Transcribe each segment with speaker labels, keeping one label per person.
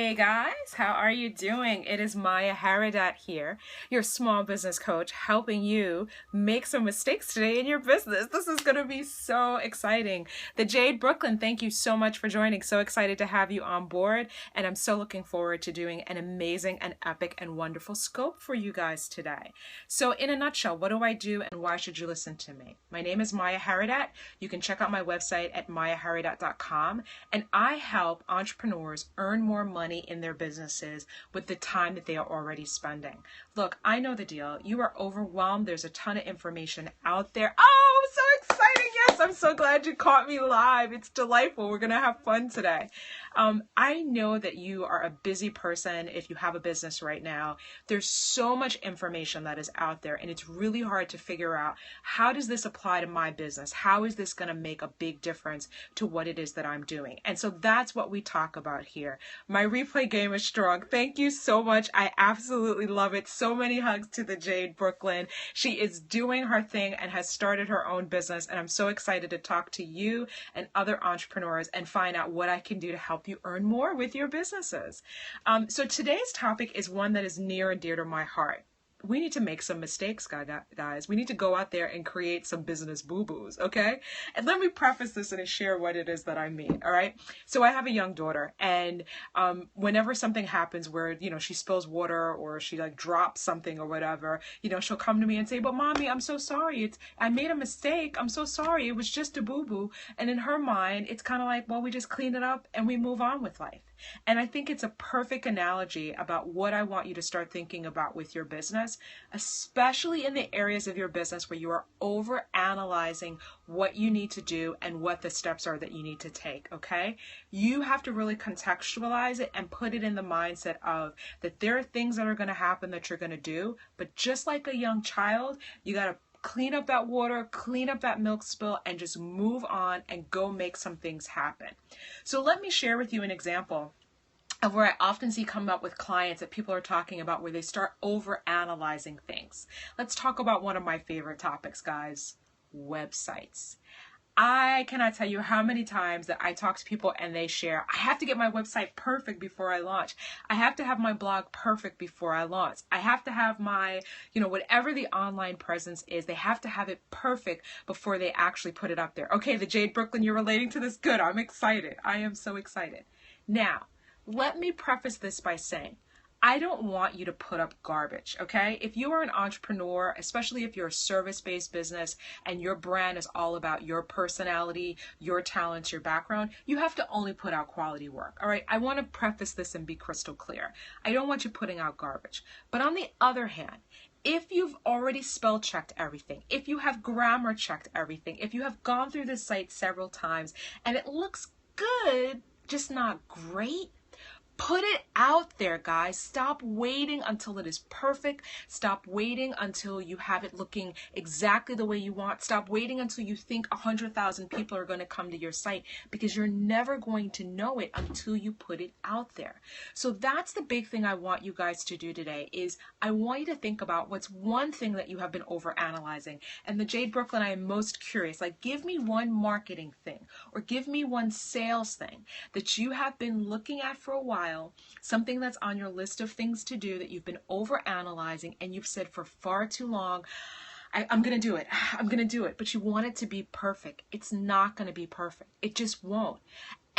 Speaker 1: Hey guys, how are you doing? It is Maya Haradat here, your small business coach, helping you make some mistakes today in your business. This is going to be so exciting. The Jade Brooklyn, thank you so much for joining. So excited to have you on board, and I'm so looking forward to doing an amazing and epic and wonderful scope for you guys today. So in a nutshell, what do I do and why should you listen to me? My name is Maya Haradat. You can check out my website at mayaharadat.com, and I help entrepreneurs earn more money in their businesses with the time that they are already spending. Look, I know the deal. You are overwhelmed. There's a ton of information out there. Oh, I'm so excited. Yes, I'm so glad you caught me live. It's delightful. We're going to have fun today. I know that you are a busy person if you have a business right now. There's so much information that is out there, and it's really hard to figure out, how does this apply to my business? How is this going to make a big difference to what it is that I'm doing? And so that's what we talk about here. My replay game is strong. Thank you so much. I absolutely love it. So many hugs to the Jade Brooklyn. She is doing her thing and has started her own business, and I'm so excited to talk to you and other entrepreneurs and find out what I can do to help you earn more with your businesses. So today's topic is one that is near and dear to my heart. We need to make some mistakes, guys. We need to go out there and create some business boo-boos, okay? And let me preface this and share what it is that I mean, all right? So I have a young daughter, and whenever something happens where, she spills water or she drops something or whatever, she'll come to me and say, "But mommy, I'm so sorry. I made a mistake. I'm so sorry. It was just a boo-boo." And in her mind, it's kind of like, well, we just clean it up and we move on with life. And I think it's a perfect analogy about what I want you to start thinking about with your business, especially in the areas of your business where you are over analyzing what you need to do and what the steps are that you need to take, okay? You have to really contextualize it and put it in the mindset of that there are things that are going to happen that you're going to do, but just like a young child, you got to clean up that water, clean up that milk spill, and just move on and go make some things happen. So let me share with you an example of where I often see come up with clients that people are talking about where they start over analyzing things. Let's talk about one of my favorite topics, guys: websites. I cannot tell you how many times that I talk to people and they share, "I have to get my website perfect before I launch. I have to have my blog perfect before I launch. I have to have my, whatever the online presence is, they have to have it perfect before they actually put it up there." Okay, the Jade Brooklyn, you're relating to this? Good, I'm excited. I am so excited. Now, let me preface this by saying, I don't want you to put up garbage, okay? If you are an entrepreneur, especially if you're a service-based business and your brand is all about your personality, your talents, your background, you have to only put out quality work, all right? I want to preface this and be crystal clear. I don't want you putting out garbage. But on the other hand, if you've already spell checked everything, if you have grammar checked everything, if you have gone through the site several times and it looks good, just not great, put it out there, guys. Stop waiting until it is perfect. Stop waiting until you have it looking exactly the way you want. Stop waiting until you think 100,000 people are going to come to your site, because you're never going to know it until you put it out there. So that's the big thing I want you guys to do today, is I want you to think about what's one thing that you have been over analyzing. And the Jade Brooklyn, I am most curious, give me one marketing thing or give me one sales thing that you have been looking at for a while, something that's on your list of things to do that you've been over analyzing and you've said for far too long, I'm going to do it. I'm going to do it. But you want it to be perfect. It's not going to be perfect. It just won't.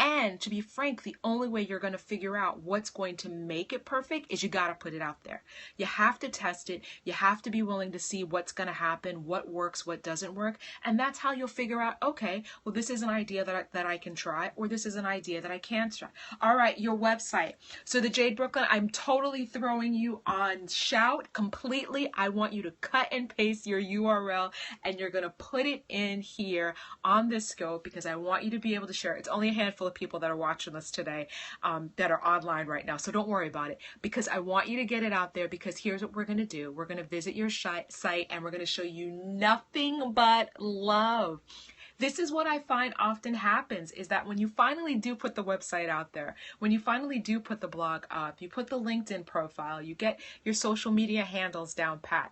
Speaker 1: And to be frank, the only way you're going to figure out what's going to make it perfect is you got to put it out there. You have to test it. You have to be willing to see what's going to happen, what works, what doesn't work. And that's how you'll figure out, okay, well, this is an idea that I can try, or this is an idea that I can't try. All right, your website. So the Jade Brooklyn, I'm totally throwing you on shout completely. I want you to cut and paste your URL and you're going to put it in here on this scope, because I want you to be able to share. It's only a handful of people that are watching this today that are online right now, so don't worry about it, because I want you to get it out there. Because here's what we're going to do. We're going to visit your site and we're going to show you nothing but love. This is what I find often happens, is that when you finally do put the website out there, when you finally do put the blog up, you put the LinkedIn profile, you get your social media handles down pat,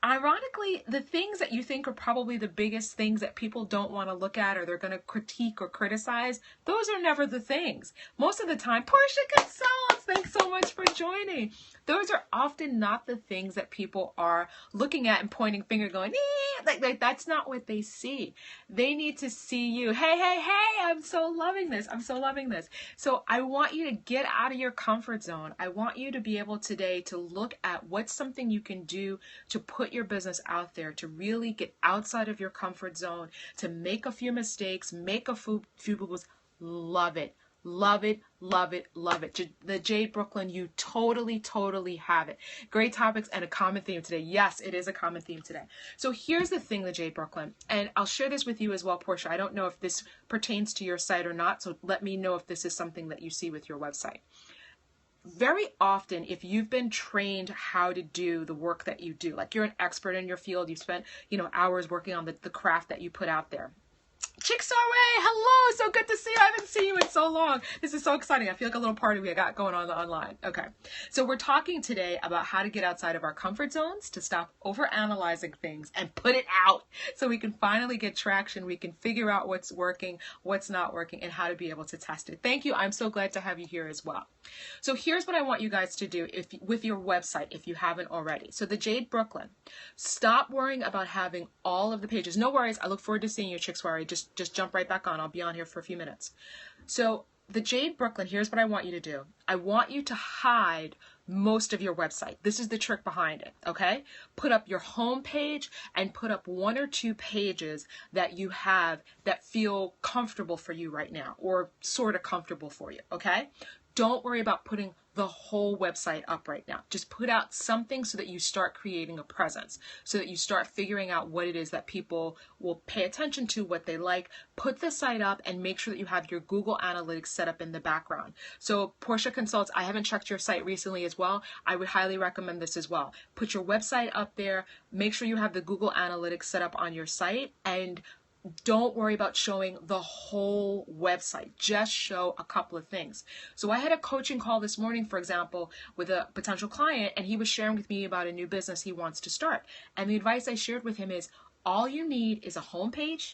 Speaker 1: ironically, the things that you think are probably the biggest things that people don't want to look at or they're going to critique or criticize, those are never the things. Most of the time, Portia Consoles, thanks so much for joining. Those are often not the things that people are looking at and pointing finger going, like that's not what they see. They need to see you. Hey, I'm so loving this. I'm so loving this. So I want you to get out of your comfort zone. I want you to be able today to look at what's something you can do to put your business out there, to really get outside of your comfort zone, to make a few mistakes, make a few boo-boos. Love it. Love it, love it, love it. The Jade Brooklyn, you totally have it. Great topics and a common theme today. Yes, it is a common theme today. So here's the thing, the Jade Brooklyn, and I'll share this with you as well, Portia. I don't know if this pertains to your site or not, so let me know if this is something that you see with your website. Very often, if you've been trained how to do the work that you do, like you're an expert in your field, you spent, hours working on the craft that you put out there. Chicks Soiree, hello, so good to see you. I haven't seen you in so long. This is so exciting. I feel like a little party we got going on online. Okay, so we're talking today about how to get outside of our comfort zones, to stop overanalyzing things and put it out so we can finally get traction. We can figure out what's working, what's not working, and how to be able to test it. Thank you. I'm so glad to have you here as well. So here's what I want you guys to do with your website, if you haven't already. So the Jade Brooklyn, stop worrying about having all of the pages. No worries. I look forward to seeing you, Chicks Soiree. Just jump right back on. I'll be on here for a few minutes. So the Jade Brooklyn, here's what I want you to do. I want you to hide most of your website. This is the trick behind it, okay? Put up your home page and put up 1 or 2 pages that you have that feel comfortable for you right now, or sort of comfortable for you, okay? Don't worry about putting the whole website up right now. Just put out something so that you start creating a presence, so that you start figuring out what it is that people will pay attention to, what they like. Put the site up and make sure that you have your Google Analytics set up in the background. So Portia Consults, I haven't checked your site recently as well. I would highly recommend this as well. Put your website up there. Make sure you have the Google Analytics set up on your site, and don't worry about showing the whole website. Just show a couple of things. So I had a coaching call this morning, for example, with a potential client, and he was sharing with me about a new business he wants to start. And the advice I shared with him is, all you need is a homepage,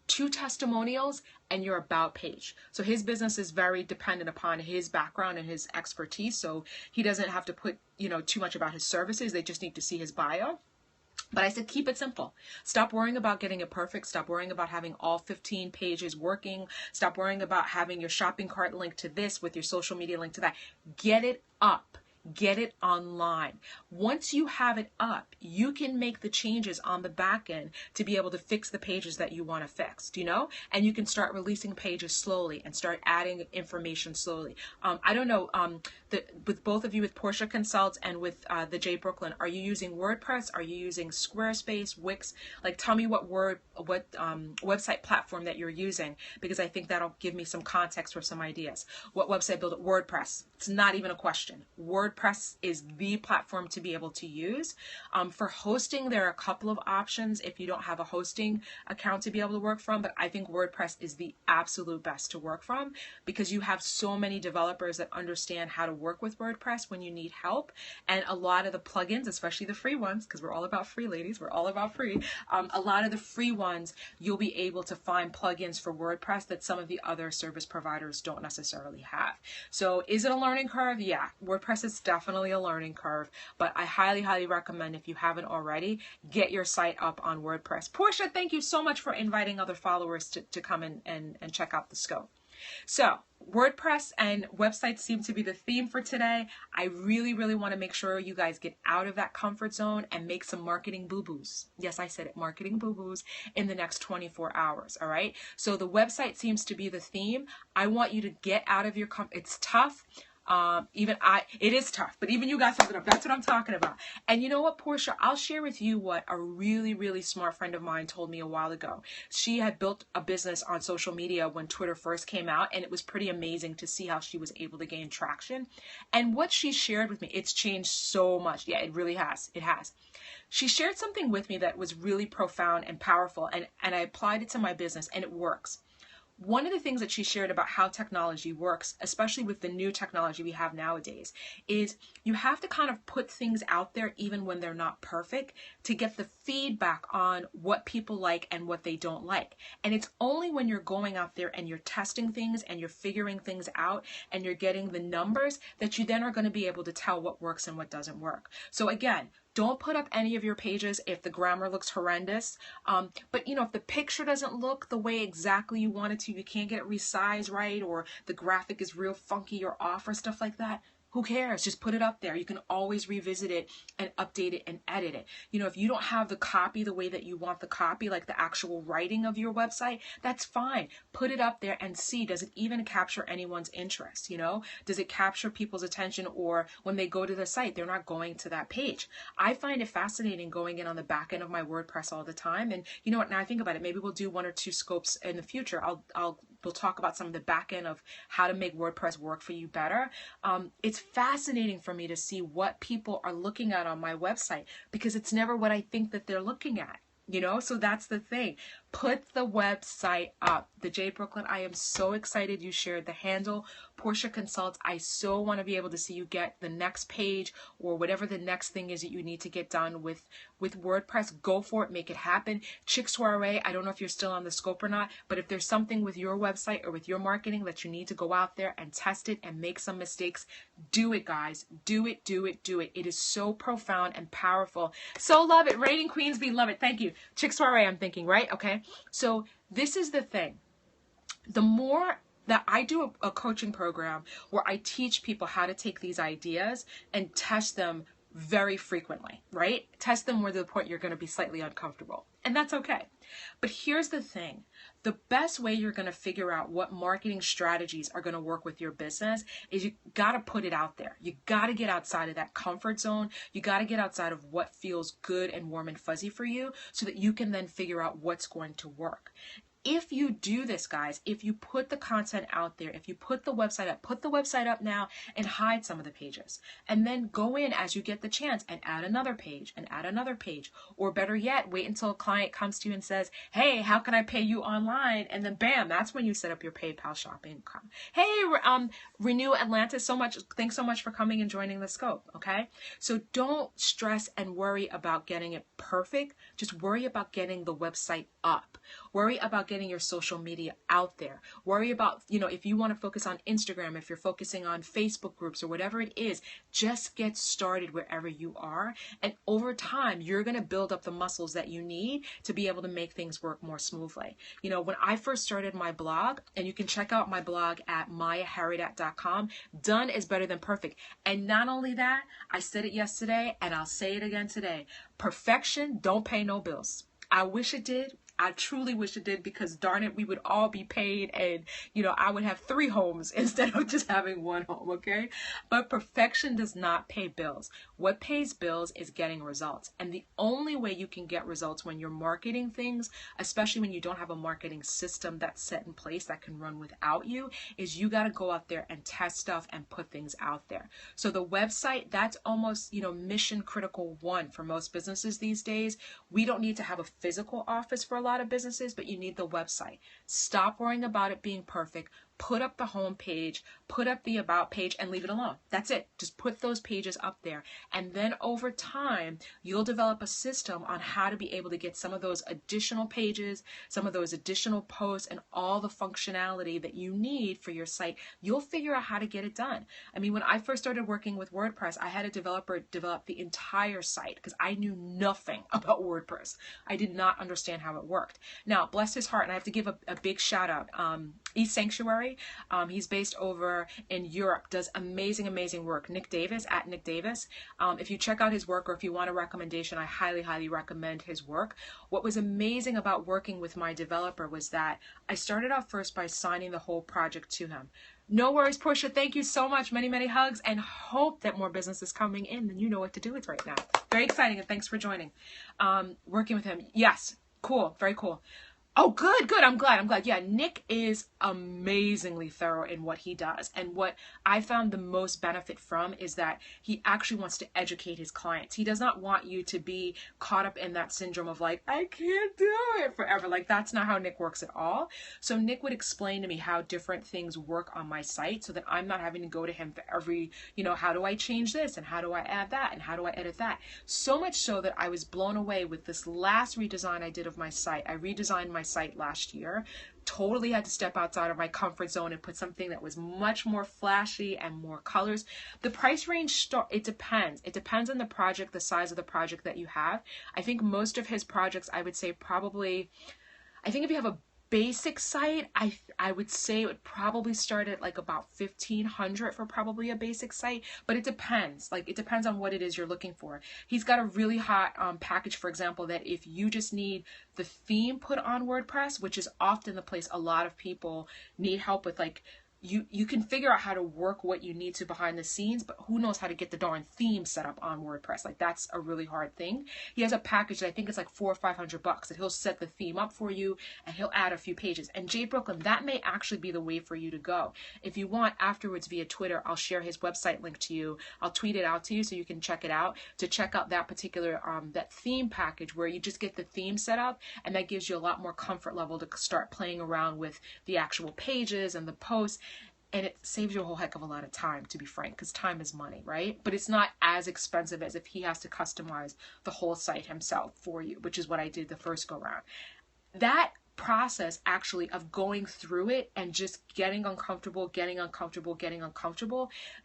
Speaker 1: 2 testimonials, and your about page. So his business is very dependent upon his background and his expertise. So he doesn't have to put, too much about his services. They just need to see his bio. But I said, keep it simple. Stop worrying about getting it perfect. Stop worrying about having all 15 pages working. Stop worrying about having your shopping cart linked to this with your social media link to that. Get it up. Get it online. Once you have it up, you can make the changes on the back end to be able to fix the pages that you want to fix, And you can start releasing pages slowly and start adding information slowly. I don't know, with both of you, with Portia Consults and with the Jade Brooklyn, are you using WordPress? Are you using Squarespace, Wix? Like, tell me what website platform that you're using, because I think that'll give me some context for some ideas. What website builder? WordPress. It's not even a question. WordPress is the platform to be able to use. For hosting, there are a couple of options if you don't have a hosting account to be able to work from, but I think WordPress is the absolute best to work from, because you have so many developers that understand how to work with WordPress when you need help. And a lot of the plugins, especially the free ones, because we're all about free, ladies, we're all about free. A lot of the free ones, you'll be able to find plugins for WordPress that some of the other service providers don't necessarily have. So is it a learning curve? Yeah, WordPress is definitely a learning curve, but I highly recommend, if you haven't already, get your site up on WordPress. Portia, thank you so much for inviting other followers to come in and check out the scope. So WordPress and websites seem to be the theme for today. I really want to make sure you guys get out of that comfort zone and make some marketing boo-boos. Yes, I said it, marketing boo-boos in the next 24 hours, all right? So the website seems to be the theme. I want you to get out of your it's tough. It is tough, but even you guys have it up. That's what I'm talking about. And you know what, Portia, I'll share with you what a really smart friend of mine told me a while ago. She had built a business on social media when Twitter first came out, and it was pretty amazing to see how she was able to gain traction. And what she shared with me, it's changed so much. Yeah, it really has. It has. She shared something with me that was really profound and powerful, and I applied it to my business, and it works. one of the things that she shared about how technology works, especially with the new technology we have nowadays, is you have to kind of put things out there even when they're not perfect to get the feedback on what people like and what they don't like. And it's only when you're going out there and you're testing things and you're figuring things out and you're getting the numbers that you then are going to be able to tell what works and what doesn't work. So again, don't put up any of your pages if the grammar looks horrendous. But if the picture doesn't look the way exactly you want it to, you can't get it resized right, or the graphic is real funky or off or stuff like that, who cares? Just put it up there. You can always revisit it and update it and edit it. If you don't have the copy the way that you want the copy, like the actual writing of your website, that's fine. Put it up there and see, does it even capture anyone's interest? Does it capture people's attention, or when they go to the site, they're not going to that page? I find it fascinating going in on the back end of my WordPress all the time. And you know what, now I think about it, maybe we'll do 1 or 2 scopes in the future. We'll talk about some of the back end of how to make WordPress work for you better. It's fascinating for me to see what people are looking at on my website, because it's never what I think that they're looking at. So that's the thing. Put the website up. The Jade Brooklyn, I am so excited you shared the handle. Portia Consults, I so want to be able to see you get the next page or whatever the next thing is that you need to get done with WordPress. Go for it. Make it happen. Chick Soiree, I don't know if you're still on the scope or not, but if there's something with your website or with your marketing that you need to go out there and test it and make some mistakes, do it, guys. Do it, do it, do it. It is so profound and powerful. So love it. Rating Queens, we love it. Thank you. Chick Soiree, I'm thinking, right? Okay. So this is the thing. The more that I do a coaching program where I teach people how to take these ideas and test them very frequently, right? Test them where to the point you're going to be slightly uncomfortable. And that's okay. But here's the thing. The best way you're going to figure out what marketing strategies are going to work with your business is you got to put it out there. You got to get outside of that comfort zone. You got to get outside of what feels good and warm and fuzzy for you so that you can then figure out what's going to work. If you do this, guys, if you put the content out there, if you put the website up now and hide some of the pages, and then go in as you get the chance and add another page and add another page, or better yet, wait until a client comes to you and says, hey, how can I pay you online? And then bam, that's when you set up your PayPal shopping. Hey, Renew Atlantis, thanks so much for coming and joining the scope, okay? So don't stress and worry about getting it perfect. Just worry about getting the website up. Worry about getting your social media out there. Worry about, if you want to focus on Instagram, if you're focusing on Facebook groups or whatever it is, just get started wherever you are. And over time, you're going to build up the muscles that you need to be able to make things work more smoothly. When I first started my blog, and you can check out my blog at mayaharidat.com, done is better than perfect. And not only that, I said it yesterday and I'll say it again today. Perfection don't pay no bills. I wish it did. I truly wish it did, because darn it, we would all be paid, and I would have 3 homes instead of just having 1 home, okay? But perfection does not pay bills. What pays bills is getting results. And the only way you can get results when you're marketing things, especially when you don't have a marketing system that's set in place that can run without you, is you got to go out there and test stuff and put things out there. So the website, that's almost, mission critical 1 for most businesses these days. We don't need to have a physical office for a lot of businesses, but you need the website. Stop worrying about it being perfect. Put up the home page, put up the about page, and leave it alone. That's it. Just put those pages up there. And then over time, you'll develop a system on how to be able to get some of those additional pages, some of those additional posts, and all the functionality that you need for your site. You'll figure out how to get it done. I mean, when I first started working with WordPress, I had a developer develop the entire site because I knew nothing about WordPress. I did not understand how it worked. Now, bless his heart, and I have to give a big shout out. East Sanctuary. He's based over in Europe, does amazing, amazing work. Nick Davis, at Nick Davis. If you check out his work, or if you want a recommendation, I highly, highly recommend his work. What was amazing about working with my developer was that I started off first by signing the whole project to him. No worries, Portia. Thank you so much. Many, many hugs, and hope that more business is coming in. Then you know what to do with right now. Very exciting, and thanks for joining. Working with him. Yes. Cool. Very cool. Oh, good, good. I'm glad. I'm glad. Yeah, Nick is amazingly thorough in what he does. And what I found the most benefit from is that he actually wants to educate his clients. He does not want you to be caught up in that syndrome of like, I can't do it forever. Like, that's not how Nick works at all. So Nick would explain to me how different things work on my site so that I'm not having to go to him for every, how do I change this? And how do I add that? And how do I edit that? So much so that I was blown away with this last redesign I did of my site. I redesigned my site last year. Totally had to step outside of my comfort zone and put something that was much more flashy and more colors. The price range, it depends. It depends on the project, the size of the project that you have. I think most of his projects, I would say probably, I think if you have a basic site, I would say it would probably start at like about 1,500 for probably a basic site, but it depends. Like, it depends on what it is you're looking for. He's got a really hot package, for example, that if you just need the theme put on WordPress, which is often the place a lot of people need help with, like, you can figure out how to work what you need to behind the scenes, but who knows how to get the darn theme set up on WordPress? Like, that's a really hard thing. He has a package that I think it's like $400 or $500 that he'll set the theme up for you and he'll add a few pages. And Jade Brooklyn, that may actually be the way for you to go. If you want, afterwards via Twitter, I'll share his website link to you. I'll tweet it out to you so you can check it out, to check out that particular that theme package where you just get the theme set up, and that gives you a lot more comfort level to start playing around with the actual pages and the posts. And it saves you a whole heck of a lot of time, to be frank, because time is money, right? But it's not as expensive as if he has to customize the whole site himself for you, which is what I did the first go round. That process actually of going through it and just getting uncomfortable,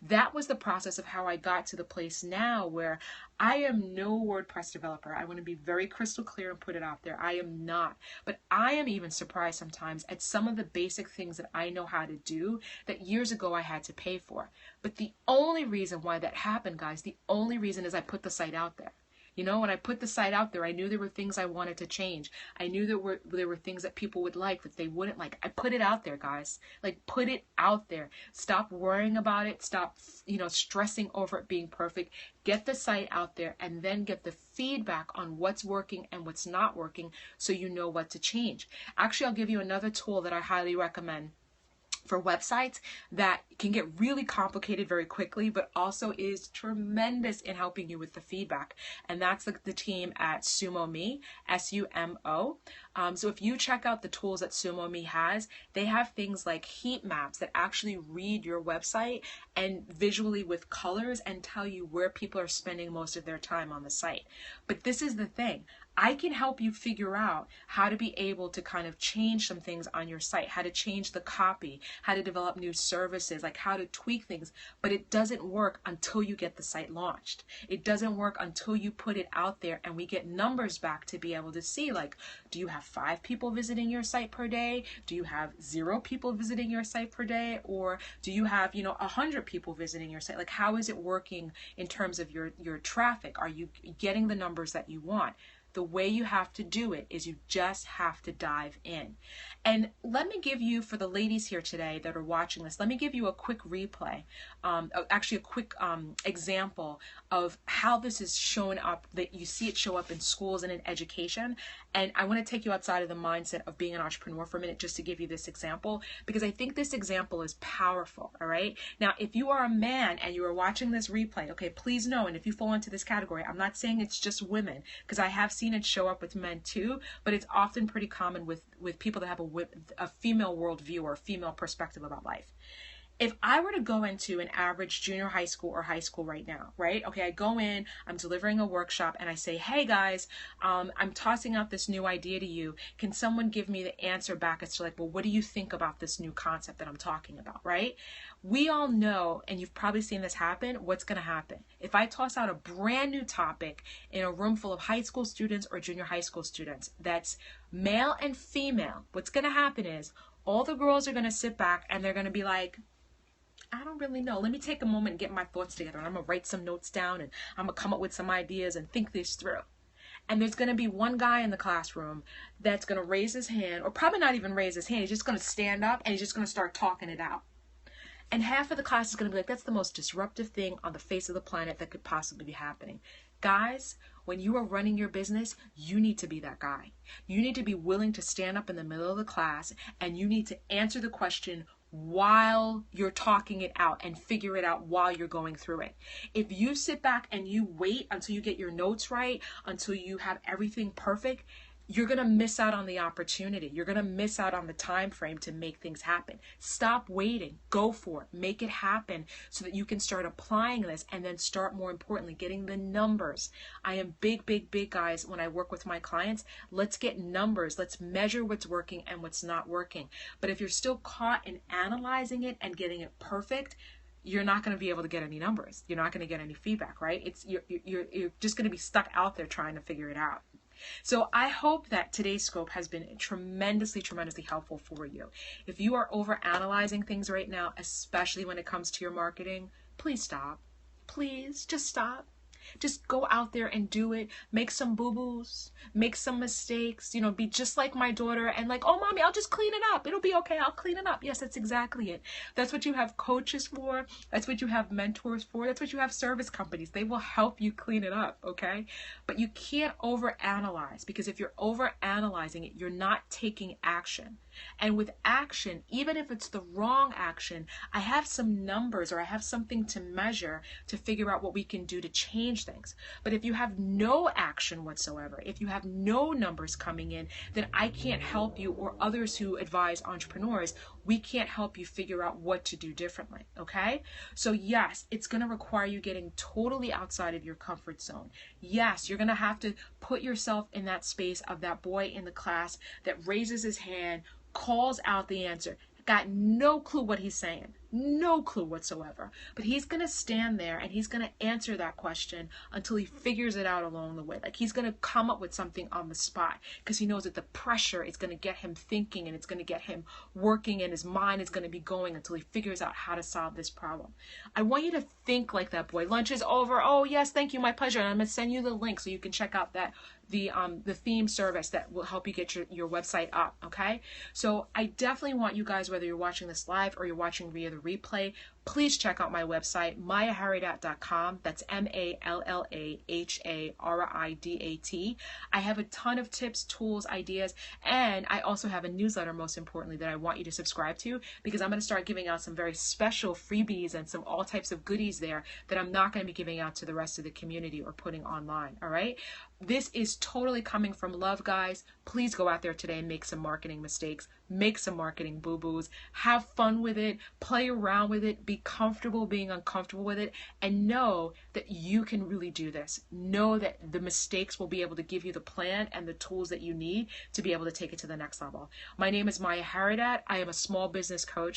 Speaker 1: that was the process of how I got to the place now where I am no WordPress developer. I want to be very crystal clear and put it out there. I am not. But I am even surprised sometimes at some of the basic things that I know how to do that years ago I had to pay for. But the only reason why that happened, guys, the only reason is I put the site out there. When I put the site out there, I knew there were things I wanted to change. I knew there were things that people would like, that they wouldn't like. I put it out there, guys. Like, put it out there. Stop worrying about it. Stop, stressing over it being perfect. Get the site out there and then get the feedback on what's working and what's not working so you know what to change. Actually, I'll give you another tool that I highly recommend for websites that can get really complicated very quickly, but also is tremendous in helping you with the feedback. And that's the team at SumoMe, SUMO. So if you check out the tools that SumoMe has, they have things like heat maps that actually read your website and visually with colors and tell you where people are spending most of their time on the site. But this is the thing. I can help you figure out how to be able to kind of change some things on your site, how to change the copy, how to develop new services, like how to tweak things, but it doesn't work until you get the site launched. It doesn't work until you put it out there and we get numbers back to be able to see, like, do you have 5 people visiting your site per day? Do you have 0 people visiting your site per day? Or do you have, 100 people visiting your site? Like, how is it working in terms of your traffic? Are you getting the numbers that you want? The way you have to do it is you just have to dive in. And let me give you, for the ladies here today that are watching this, let me give you a quick replay, actually a quick example of how this is shown up, that you see it show up in schools and in education. And I want to take you outside of the mindset of being an entrepreneur for a minute just to give you this example, because I think this example is powerful, all right? Now, if you are a man and you are watching this replay, okay, please know, and if you fall into this category, I'm not saying it's just women, because I have seen it show up with men too, but it's often pretty common with people that have a female worldview or a female perspective about life. If I were to go into an average junior high school or high school right now, right? Okay, I go in, I'm delivering a workshop, and I say, hey guys, I'm tossing out this new idea to you. Can someone give me the answer back as to like, well, what do you think about this new concept that I'm talking about, right? We all know, and you've probably seen this happen, what's going to happen. If I toss out a brand new topic in a room full of high school students or junior high school students that's male and female, what's going to happen is all the girls are going to sit back and they're going to be like, I don't really know. Let me take a moment and get my thoughts together. And I'm going to write some notes down and I'm going to come up with some ideas and think this through. And there's going to be one guy in the classroom that's going to raise his hand, or probably not even raise his hand. He's just going to stand up and he's just going to start talking it out. And half of the class is going to be like, that's the most disruptive thing on the face of the planet that could possibly be happening. Guys, when you are running your business, you need to be that guy. You need to be willing to stand up in the middle of the class and you need to answer the question while you're talking it out and figure it out while you're going through it. If you sit back and you wait until you get your notes right, until you have everything perfect, you're going to miss out on the opportunity. You're going to miss out on the time frame to make things happen. Stop waiting. Go for it. Make it happen so that you can start applying this and then start, more importantly, getting the numbers. I am big, guys, when I work with my clients. Let's get numbers. Let's measure what's working and what's not working. But if you're still caught in analyzing it and getting it perfect, you're not going to be able to get any numbers. You're not going to get any feedback, right? You're just going to be stuck out there trying to figure it out. So I hope that today's scope has been tremendously helpful for you. If you are over analyzing things right now, especially when it comes to your marketing, please stop. Please just stop. Just go out there and do it. Make some boo-boos, make some mistakes, be just like my daughter and like, oh, mommy, I'll just clean it up. It'll be okay. I'll clean it up. Yes, that's exactly it. That's what you have coaches for. That's what you have mentors for. That's what you have service companies. They will help you clean it up, okay? But you can't overanalyze, because if you're overanalyzing it, you're not taking action. And with action, even if it's the wrong action, I have some numbers or I have something to measure to figure out what we can do to change things. But if you have no action whatsoever, if you have no numbers coming in, then I can't help you, or others who advise entrepreneurs, we can't help you figure out what to do differently, okay? So yes, it's going to require you getting totally outside of your comfort zone. Yes, you're going to have to put yourself in that space of that boy in the class that raises his hand, calls out the answer, got no clue what he's saying, no clue whatsoever, but he's going to stand there and he's going to answer that question until he figures it out along the way. Like, he's going to come up with something on the spot because he knows that the pressure is going to get him thinking and it's going to get him working and his mind is going to be going until he figures out how to solve this problem. I want you to think like that boy. Lunch is over. Oh yes, thank you, my pleasure. And I'm going to send you the link so you can check out that the theme service that will help you get your website up, okay? So I definitely want you guys, whether you're watching this live or you're watching via the replay, please check out my website, mayaharidat.com. That's MALLAHARIDAT. I have a ton of tips, tools, ideas, and I also have a newsletter, most importantly, that I want you to subscribe to, because I'm going to start giving out some very special freebies and some all types of goodies there that I'm not going to be giving out to the rest of the community or putting online, all right? This is totally coming from love, guys. Please go out there today and make some marketing mistakes, make some marketing boo-boos, have fun with it, play around with it, be comfortable being uncomfortable with it, and know that you can really do this. Know that the mistakes will be able to give you the plan and the tools that you need to be able to take it to the next level. My name is Maya Haridat. I am a small business coach.